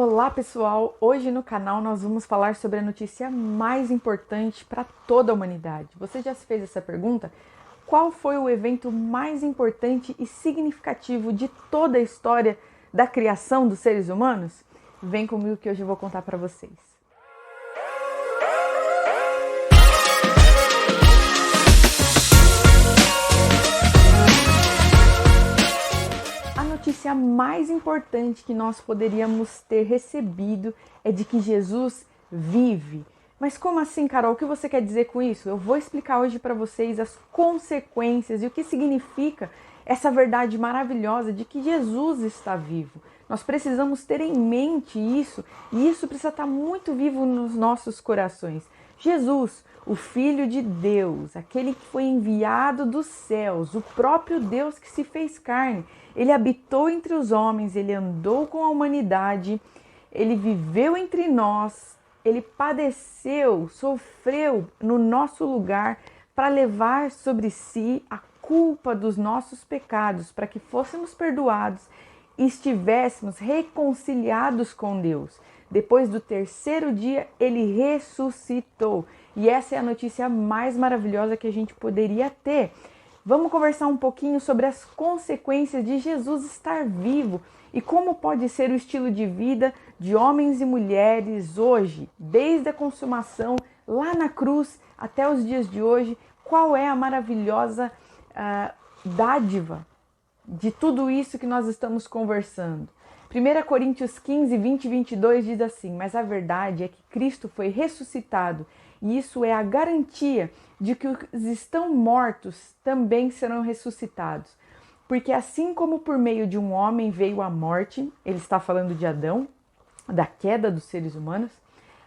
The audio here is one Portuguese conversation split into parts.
Olá pessoal, hoje no canal nós vamos falar sobre a notícia mais importante para toda a humanidade. Você já se fez essa pergunta? Qual foi o evento mais importante e significativo de toda a história da criação dos seres humanos? Vem comigo que hoje eu vou contar para vocês. A notícia mais importante que nós poderíamos ter recebido é de que Jesus vive. Mas como assim, Carol? O que você quer dizer com isso? Eu vou explicar hoje para vocês as consequências e o que significa essa verdade maravilhosa de que Jesus está vivo. Nós precisamos ter em mente isso e isso precisa estar muito vivo nos nossos corações. Jesus, o Filho de Deus, aquele que foi enviado dos céus, o próprio Deus que se fez carne, ele habitou entre os homens, ele andou com a humanidade, ele viveu entre nós, ele padeceu, sofreu no nosso lugar para levar sobre si a culpa dos nossos pecados, para que fôssemos perdoados e estivéssemos reconciliados com Deus. Depois do terceiro dia, ele ressuscitou. E essa é a notícia mais maravilhosa que a gente poderia ter. Vamos conversar um pouquinho sobre as consequências de Jesus estar vivo e como pode ser o estilo de vida de homens e mulheres hoje, desde a consumação lá na cruz até os dias de hoje. Qual é a maravilhosa dádiva de tudo isso que nós estamos conversando? 1 Coríntios 15, 20 e 22 diz assim: mas a verdade é que Cristo foi ressuscitado e isso é a garantia de que os que estão mortos também serão ressuscitados. Porque assim como por meio de um homem veio a morte, ele está falando de Adão, da queda dos seres humanos,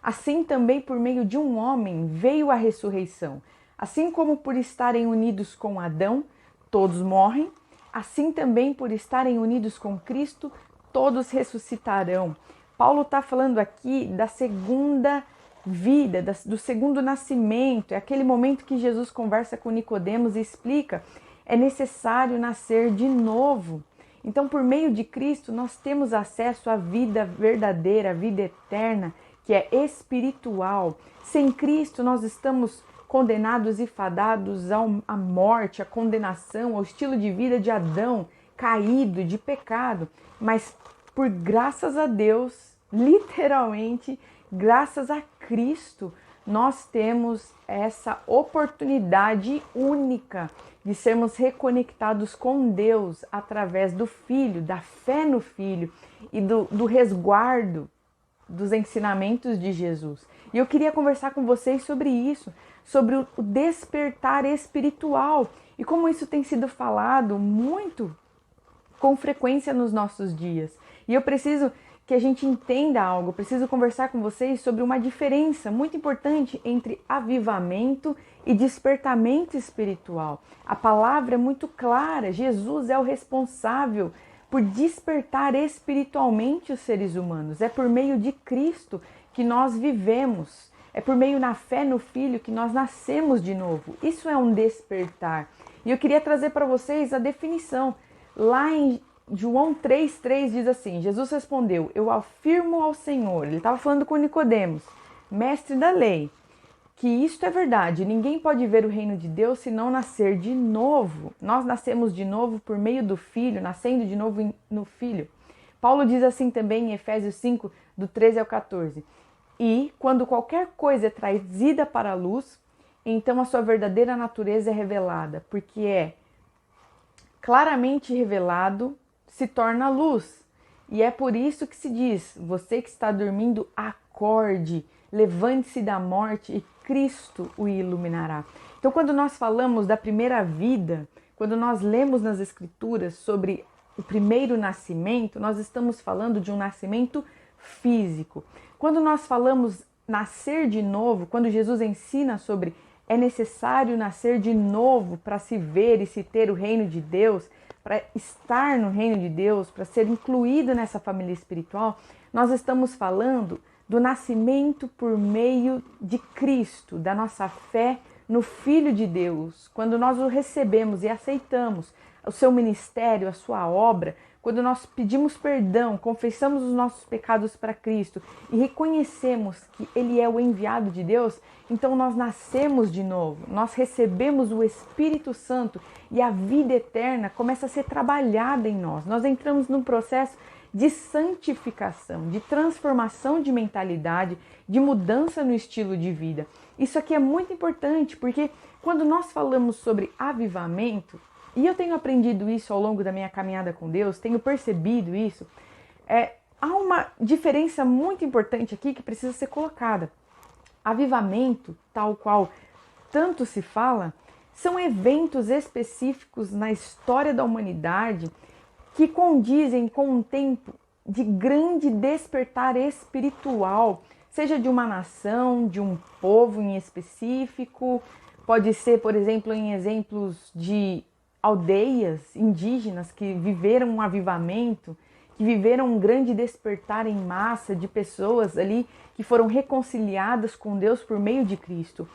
assim também por meio de um homem veio a ressurreição. Assim como por estarem unidos com Adão, todos morrem, assim também por estarem unidos com Cristo, todos ressuscitarão. Paulo está falando aqui da segunda vida, do segundo nascimento. É aquele momento que Jesus conversa com Nicodemos e explica: é necessário nascer de novo. Então, por meio de Cristo, nós temos acesso à vida verdadeira, à vida eterna, que é espiritual. Sem Cristo, nós estamos condenados e fadados à morte, à condenação, ao estilo de vida de Adão, caído, de pecado. Mas por graças a Deus, literalmente, graças a Cristo, nós temos essa oportunidade única de sermos reconectados com Deus através do Filho, da fé no Filho e do resguardo dos ensinamentos de Jesus. E eu queria conversar com vocês sobre isso, sobre o despertar espiritual e como isso tem sido falado muito com frequência nos nossos dias. E eu preciso que a gente entenda algo, eu preciso conversar com vocês sobre uma diferença muito importante entre avivamento e despertamento espiritual. A palavra é muito clara, Jesus é o responsável por despertar espiritualmente os seres humanos. É por meio de Cristo que nós vivemos, é por meio da fé no Filho que nós nascemos de novo. Isso é um despertar. E eu queria trazer para vocês a definição. Lá em João 3,3 diz assim: Jesus respondeu: eu afirmo ao Senhor, ele estava falando com Nicodemos, mestre da lei, que isto é verdade, ninguém pode ver o reino de Deus se não nascer de novo. Nós nascemos de novo por meio do Filho, nascendo de novo no Filho. Paulo diz assim também em Efésios 5, do 13 ao 14: e quando qualquer coisa é trazida para a luz, então a sua verdadeira natureza é revelada, porque é claramente revelado, se torna luz. E é por isso que se diz: você que está dormindo, acorde, levante-se da morte e Cristo o iluminará. Então, quando nós falamos da primeira vida, quando nós lemos nas Escrituras sobre o primeiro nascimento, nós estamos falando de um nascimento físico. Quando nós falamos nascer de novo, quando Jesus ensina sobre é necessário nascer de novo para se ver e se ter o reino de Deus, para estar no reino de Deus, para ser incluído nessa família espiritual, nós estamos falando do nascimento por meio de Cristo, da nossa fé no Filho de Deus. Quando nós o recebemos e aceitamos o seu ministério, a sua obra, quando nós pedimos perdão, confessamos os nossos pecados para Cristo e reconhecemos que Ele é o enviado de Deus, então nós nascemos de novo, nós recebemos o Espírito Santo e a vida eterna começa a ser trabalhada em nós. Nós entramos num processo de santificação, de transformação de mentalidade, de mudança no estilo de vida. Isso aqui é muito importante porque quando nós falamos sobre avivamento, e eu tenho aprendido isso ao longo da minha caminhada com Deus, tenho percebido isso, há uma diferença muito importante aqui que precisa ser colocada. Avivamento, tal qual tanto se fala, são eventos específicos na história da humanidade que condizem com um tempo de grande despertar espiritual, seja de uma nação, de um povo em específico, pode ser, por exemplo, em exemplos de aldeias indígenas que viveram um avivamento, que viveram um grande despertar em massa de pessoas ali que foram reconciliadas com Deus por meio de Cristo.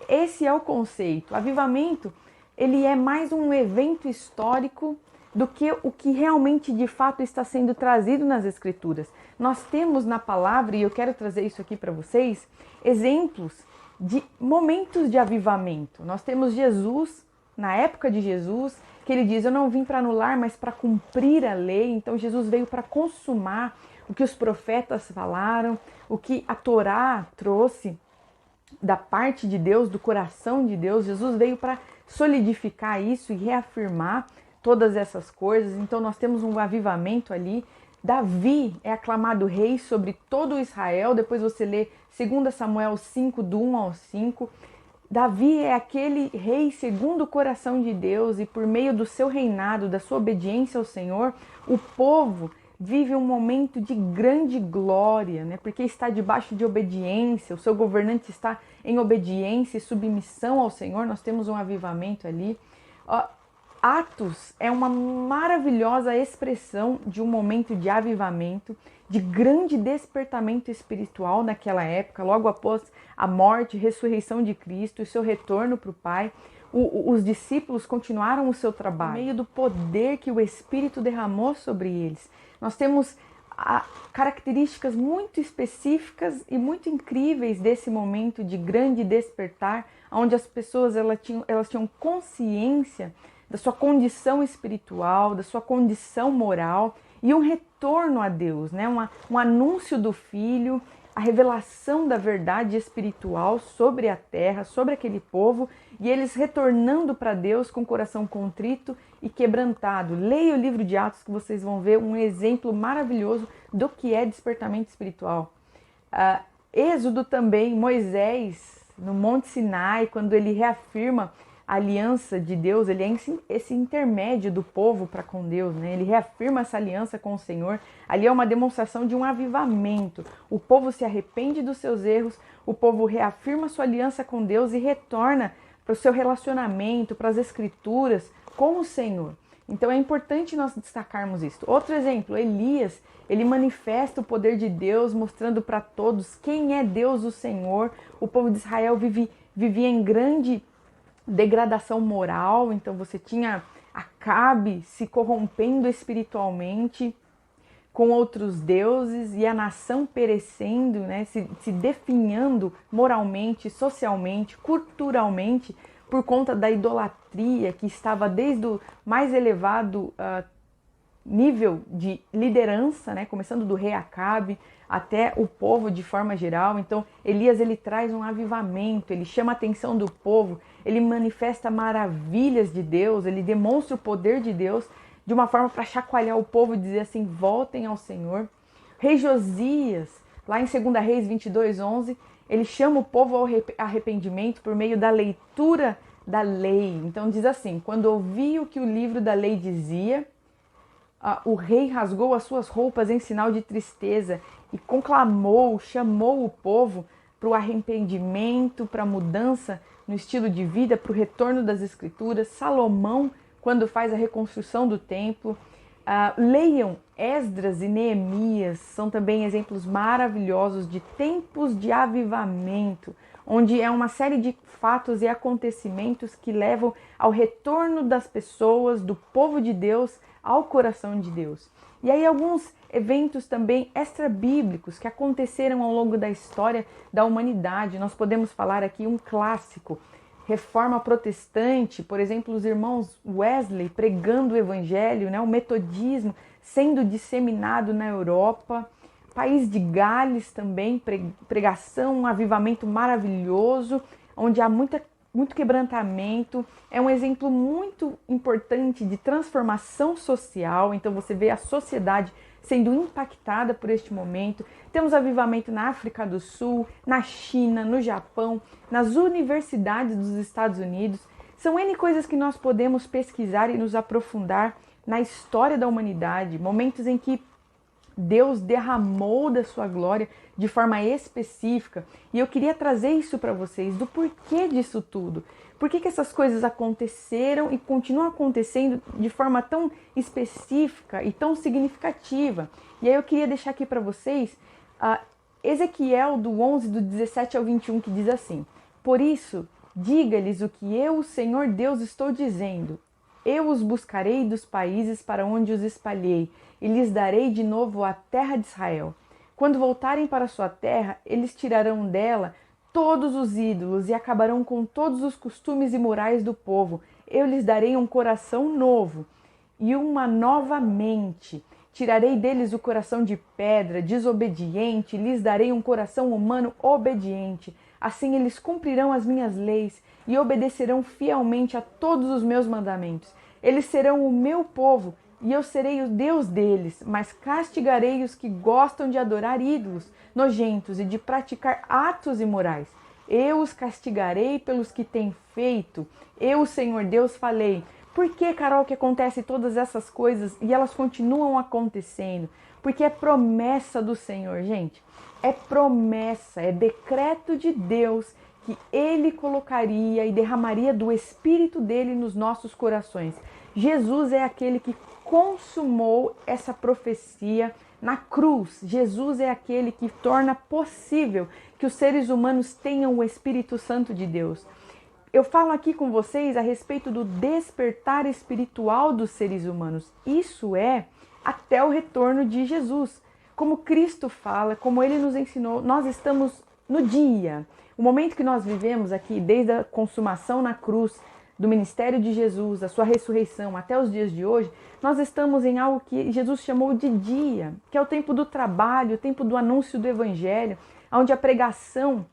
Esse é o conceito. Avivamento, ele é mais um evento histórico do que o que realmente de fato está sendo trazido nas Escrituras. Nós temos na palavra, e eu quero trazer isso aqui para vocês, exemplos de momentos de avivamento. Nós temos Jesus, na época de Jesus, que ele diz, eu não vim para anular, mas para cumprir a lei. Então Jesus veio para consumar o que os profetas falaram, o que a Torá trouxe da parte de Deus, do coração de Deus. Jesus veio para solidificar isso e reafirmar todas essas coisas. Então nós temos um avivamento ali. Davi é aclamado rei sobre todo Israel. Depois você lê 2 Samuel 5, do 1 ao 5. Davi é aquele rei segundo o coração de Deus e por meio do seu reinado, da sua obediência ao Senhor, o povo vive um momento de grande glória, né? Porque está debaixo de obediência, o seu governante está em obediência e submissão ao Senhor. Nós temos um avivamento ali. Atos é uma maravilhosa expressão de um momento de avivamento, de grande despertamento espiritual naquela época, logo após a morte e ressurreição de Cristo e seu retorno para o Pai. Os discípulos continuaram o seu trabalho, por meio do poder que o Espírito derramou sobre eles. Nós temos características muito específicas e muito incríveis desse momento de grande despertar, onde as pessoas elas tinham consciência da sua condição espiritual, da sua condição moral e um retorno a Deus, né? Um anúncio do Filho, a revelação da verdade espiritual sobre a terra, sobre aquele povo, e eles retornando para Deus com o coração contrito e quebrantado. Leia o livro de Atos que vocês vão ver um exemplo maravilhoso do que é despertamento espiritual. Êxodo também, Moisés, no Monte Sinai, quando ele reafirma a aliança de Deus, ele é esse intermédio do povo para com Deus, né? Ele reafirma essa aliança com o Senhor. Ali é uma demonstração de um avivamento. O povo se arrepende dos seus erros, o povo reafirma sua aliança com Deus e retorna para o seu relacionamento, para as Escrituras com o Senhor. Então é importante nós destacarmos isso. Outro exemplo, Elias, ele manifesta o poder de Deus, mostrando para todos quem é Deus, o Senhor. O povo de Israel vivia em grande degradação moral, então você tinha Acabe se corrompendo espiritualmente com outros deuses e a nação perecendo, né, se definhando moralmente, socialmente, culturalmente por conta da idolatria que estava desde o mais elevado nível de liderança, né, começando do rei Acabe até o povo de forma geral. Então Elias ele traz um avivamento, ele chama a atenção do povo, ele manifesta maravilhas de Deus, ele demonstra o poder de Deus de uma forma para chacoalhar o povo e dizer assim, voltem ao Senhor. Rei Josias, lá em 2 Reis 22:11, ele chama o povo ao arrependimento por meio da leitura da lei. Então diz assim, quando ouviu o que o livro da lei dizia, o rei rasgou as suas roupas em sinal de tristeza e conclamou, chamou o povo para o arrependimento, para a mudança no estilo de vida, para o retorno das Escrituras. Salomão, quando faz a reconstrução do templo. Leiam Esdras e Neemias, são também exemplos maravilhosos de tempos de avivamento, onde é uma série de fatos e acontecimentos que levam ao retorno das pessoas, do povo de Deus, ao coração de Deus. E aí alguns eventos também extra-bíblicos que aconteceram ao longo da história da humanidade. Nós podemos falar aqui um clássico, Reforma Protestante, por exemplo, os irmãos Wesley pregando o Evangelho, né? O metodismo sendo disseminado na Europa, País de Gales também, pregação, um avivamento maravilhoso, onde há muito quebrantamento. É um exemplo muito importante de transformação social, então você vê a sociedade sendo impactada por este momento. Temos avivamento na África do Sul, na China, no Japão, nas universidades dos Estados Unidos. São N coisas que nós podemos pesquisar e nos aprofundar na história da humanidade, momentos em que Deus derramou da sua glória de forma específica. E eu queria trazer isso para vocês, do porquê disso tudo. Por que essas coisas aconteceram e continuam acontecendo de forma tão específica e tão significativa. E aí eu queria deixar aqui para vocês Ezequiel do 11, do 17 ao 21, que diz assim: Por isso, diga-lhes o que eu, o Senhor Deus, estou dizendo. Eu os buscarei dos países para onde os espalhei, e lhes darei de novo a terra de Israel. Quando voltarem para sua terra, eles tirarão dela todos os ídolos e acabarão com todos os costumes imorais do povo. Eu lhes darei um coração novo e uma nova mente. Tirarei deles o coração de pedra, desobediente, e lhes darei um coração humano obediente. Assim eles cumprirão as minhas leis e obedecerão fielmente a todos os meus mandamentos. Eles serão o meu povo e eu serei o Deus deles, mas castigarei os que gostam de adorar ídolos nojentos e de praticar atos imorais. Eu os castigarei pelos que têm feito. Eu, o Senhor Deus, falei. Por que, Carol, que acontecem todas essas coisas e elas continuam acontecendo? Porque é promessa do Senhor, gente. É promessa, é decreto de Deus que Ele colocaria e derramaria do Espírito dele nos nossos corações. Jesus é aquele que consumou essa profecia na cruz. Jesus é aquele que torna possível que os seres humanos tenham o Espírito Santo de Deus. Eu falo aqui com vocês a respeito do despertar espiritual dos seres humanos. Isso é até o retorno de Jesus. Como Cristo fala, como Ele nos ensinou, nós estamos no dia. O momento que nós vivemos aqui, desde a consumação na cruz, do ministério de Jesus, a sua ressurreição até os dias de hoje, nós estamos em algo que Jesus chamou de dia, que é o tempo do trabalho, o tempo do anúncio do Evangelho, onde a pregação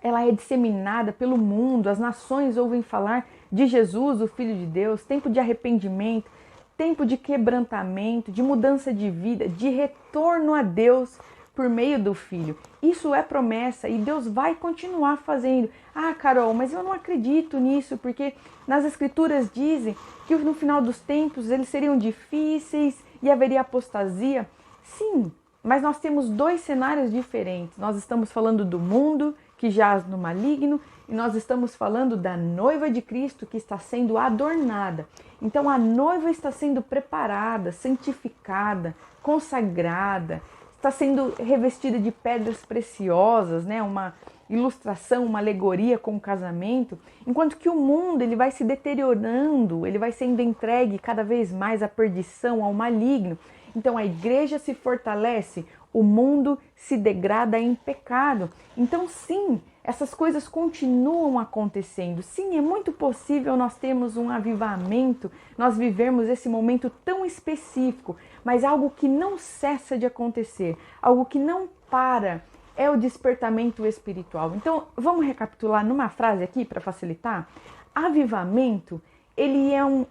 ela é disseminada pelo mundo, as nações ouvem falar de Jesus, o Filho de Deus, tempo de arrependimento, tempo de quebrantamento, de mudança de vida, de retorno a Deus por meio do Filho. Isso é promessa e Deus vai continuar fazendo. Ah, Carol, mas eu não acredito nisso, porque nas Escrituras dizem que no final dos tempos eles seriam difíceis e haveria apostasia. Sim, mas nós temos dois cenários diferentes. Nós estamos falando do mundo que jaz no maligno e nós estamos falando da noiva de Cristo que está sendo adornada. Então a noiva está sendo preparada, santificada, consagrada, está sendo revestida de pedras preciosas, né? Uma ilustração, uma alegoria com o casamento, enquanto que o mundo ele vai se deteriorando, ele vai sendo entregue cada vez mais à perdição, ao maligno. Então a igreja se fortalece, o mundo se degrada em pecado. Então sim, essas coisas continuam acontecendo. Sim, é muito possível nós termos um avivamento, nós vivermos esse momento tão específico, mas algo que não cessa de acontecer, algo que não para, é o despertamento espiritual. Então, vamos recapitular numa frase aqui para facilitar? Avivamento, ele é um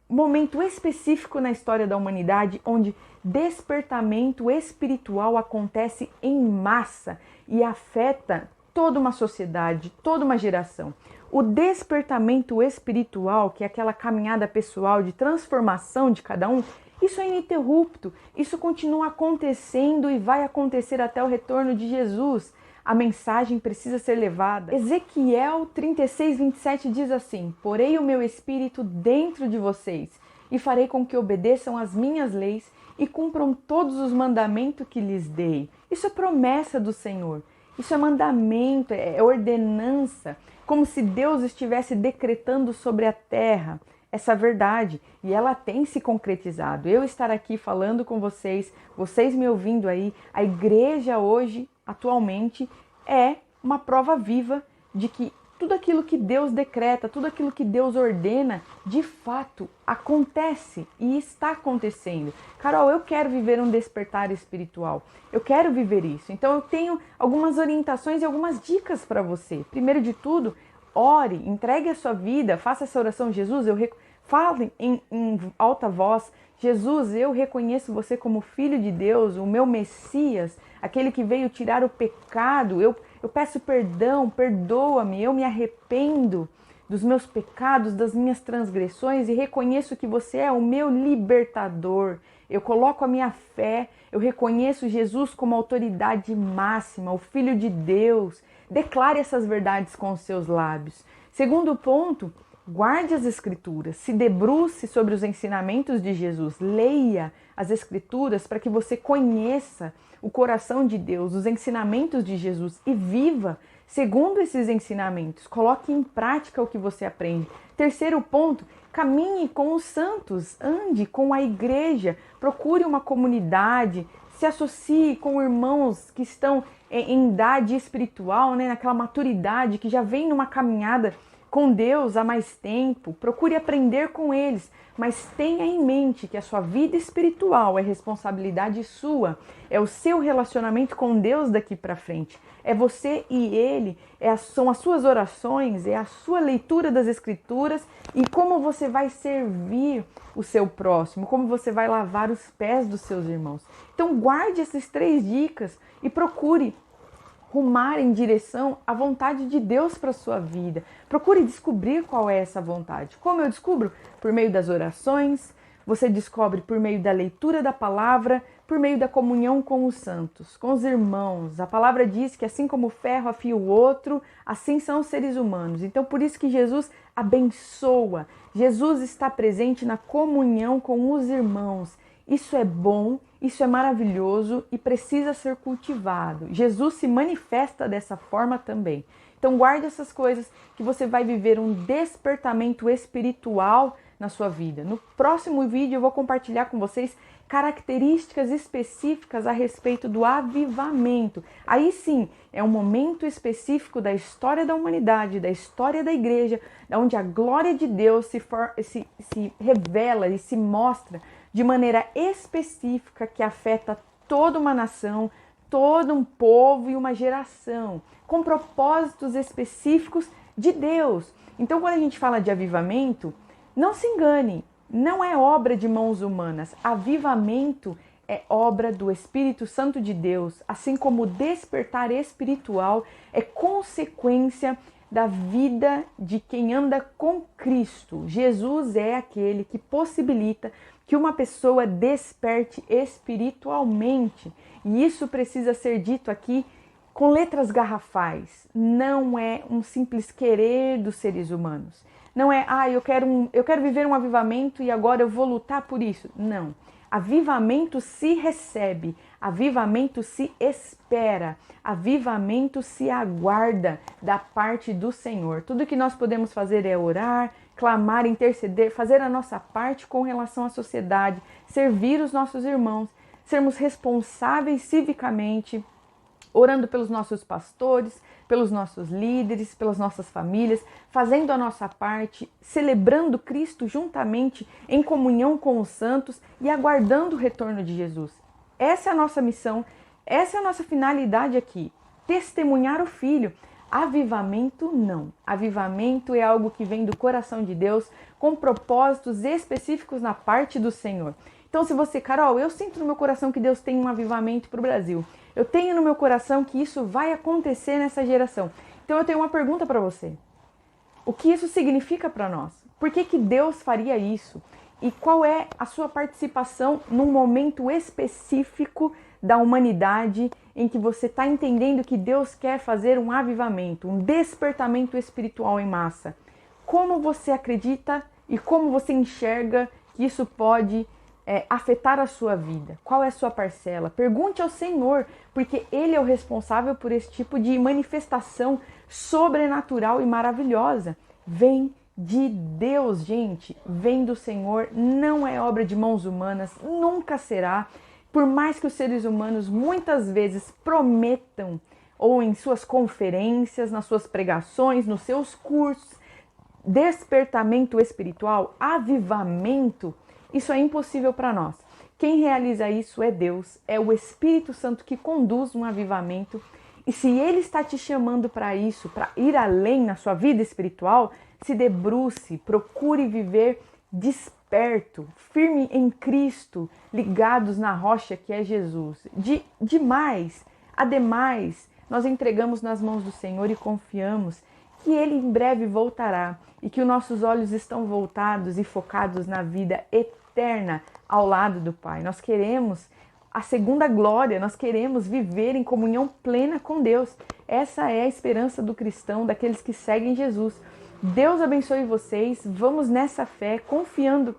momento específico na história da humanidade onde despertamento espiritual acontece em massa e afeta toda uma sociedade, toda uma geração. O despertamento espiritual, que é aquela caminhada pessoal de transformação de cada um, isso é ininterrupto, isso continua acontecendo e vai acontecer até o retorno de Jesus. A mensagem precisa ser levada. Ezequiel 36, 27 diz assim: Porei o meu espírito dentro de vocês e farei com que obedeçam as minhas leis e cumpram todos os mandamentos que lhes dei. Isso é promessa do Senhor. Isso é mandamento, é ordenança, como se Deus estivesse decretando sobre a terra. essa verdade e ela tem se concretizado. Eu estar aqui falando com vocês, vocês me ouvindo aí, a igreja hoje, atualmente, é uma prova viva de que tudo aquilo que Deus decreta, tudo aquilo que Deus ordena, de fato acontece e está acontecendo. Carol, eu quero viver um despertar espiritual. Eu quero viver isso. Então eu tenho algumas orientações e algumas dicas para você. Primeiro de tudo, ore, entregue a sua vida, faça essa oração. Jesus, fale em alta voz. Jesus, eu reconheço você como Filho de Deus, o meu Messias, aquele que veio tirar o pecado. Eu peço perdão, perdoa-me, eu me arrependo dos meus pecados, das minhas transgressões e reconheço que você é o meu libertador. Eu coloco a minha fé, eu reconheço Jesus como autoridade máxima, o Filho de Deus. Declare essas verdades com os seus lábios. Segundo ponto, guarde as Escrituras, se debruce sobre os ensinamentos de Jesus, leia as Escrituras para que você conheça o coração de Deus, os ensinamentos de Jesus e viva segundo esses ensinamentos. Coloque em prática o que você aprende. Terceiro ponto, caminhe com os santos, ande com a igreja, procure uma comunidade, se associe com irmãos que estão em idade espiritual, né, naquela maturidade, que já vem numa caminhada com Deus há mais tempo, procure aprender com eles, mas tenha em mente que a sua vida espiritual é responsabilidade sua, é o seu relacionamento com Deus daqui para frente, é você e Ele, são as suas orações, é a sua leitura das Escrituras e como você vai servir o seu próximo, como você vai lavar os pés dos seus irmãos. Então guarde essas 3 dicas e procure rumar em direção à vontade de Deus para a sua vida. Procure descobrir qual é essa vontade. Como eu descubro? Por meio das orações, você descobre por meio da leitura da palavra, por meio da comunhão com os santos, com os irmãos. A palavra diz que assim como o ferro afia o outro, assim são os seres humanos. Então por isso que Jesus abençoa. Jesus está presente na comunhão com os irmãos. Isso é bom, isso é maravilhoso e precisa ser cultivado. Jesus se manifesta dessa forma também. Então guarde essas coisas que você vai viver um despertamento espiritual na sua vida. No próximo vídeo eu vou compartilhar com vocês características específicas a respeito do avivamento. Aí sim, é um momento específico da história da humanidade, da história da igreja, onde a glória de Deus se revela e se mostra de maneira específica que afeta toda uma nação, todo um povo e uma geração, com propósitos específicos de Deus. Então, quando a gente fala de avivamento, não se engane, não é obra de mãos humanas. Avivamento é obra do Espírito Santo de Deus, assim como o despertar espiritual é consequência da vida de quem anda com Cristo. Jesus é aquele que possibilita que uma pessoa desperte espiritualmente. E isso precisa ser dito aqui com letras garrafais. Não é um simples querer dos seres humanos. Não é, eu quero viver um avivamento e agora eu vou lutar por isso. Não. Avivamento se recebe, avivamento se espera, avivamento se aguarda da parte do Senhor. Tudo que nós podemos fazer é orar, clamar, interceder, fazer a nossa parte com relação à sociedade, servir os nossos irmãos, sermos responsáveis civicamente, orando pelos nossos pastores, pelos nossos líderes, pelas nossas famílias, fazendo a nossa parte, celebrando Cristo juntamente em comunhão com os santos e aguardando o retorno de Jesus. Essa é a nossa missão, essa é a nossa finalidade aqui, testemunhar o Filho. Avivamento não. Avivamento é algo que vem do coração de Deus com propósitos específicos na parte do Senhor. Então se você, Carol, eu sinto no meu coração que Deus tem um avivamento para o Brasil. Eu tenho no meu coração que isso vai acontecer nessa geração. Então eu tenho uma pergunta para você. O que isso significa para nós? Por que Deus faria isso? E qual é a sua participação num momento específico da humanidade em que você está entendendo que Deus quer fazer um avivamento, um despertamento espiritual em massa? Como você acredita e como você enxerga que isso pode afetar a sua vida? Qual é a sua parcela? Pergunte ao Senhor, porque Ele é o responsável por esse tipo de manifestação sobrenatural e maravilhosa. Vem de Deus, gente. Vem do Senhor, não é obra de mãos humanas, nunca será. Por mais que os seres humanos muitas vezes prometam, ou em suas conferências, nas suas pregações, nos seus cursos, despertamento espiritual, avivamento, isso é impossível para nós. Quem realiza isso é Deus, é o Espírito Santo que conduz um avivamento. E se Ele está te chamando para isso, para ir além na sua vida espiritual, se debruce, procure viver desperto, firme em Cristo, ligados na rocha que é Jesus. Ademais, nós entregamos nas mãos do Senhor e confiamos que Ele em breve voltará e que os nossos olhos estão voltados e focados na vida eterna ao lado do Pai. Nós queremos a segunda glória, nós queremos viver em comunhão plena com Deus. Essa é a esperança do cristão, daqueles que seguem Jesus. Deus abençoe vocês, vamos nessa fé, confiando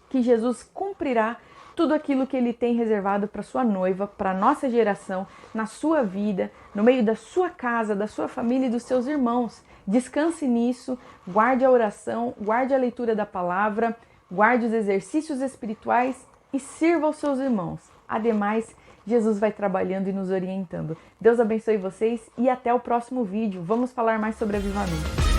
que Jesus cumprirá tudo aquilo que Ele tem reservado para sua noiva, para a nossa geração, na sua vida, no meio da sua casa, da sua família e dos seus irmãos. Descanse nisso, guarde a oração, guarde a leitura da palavra, guarde os exercícios espirituais e sirva aos seus irmãos. Ademais, Jesus vai trabalhando e nos orientando. Deus abençoe vocês e até o próximo vídeo. Vamos falar mais sobre avivamento.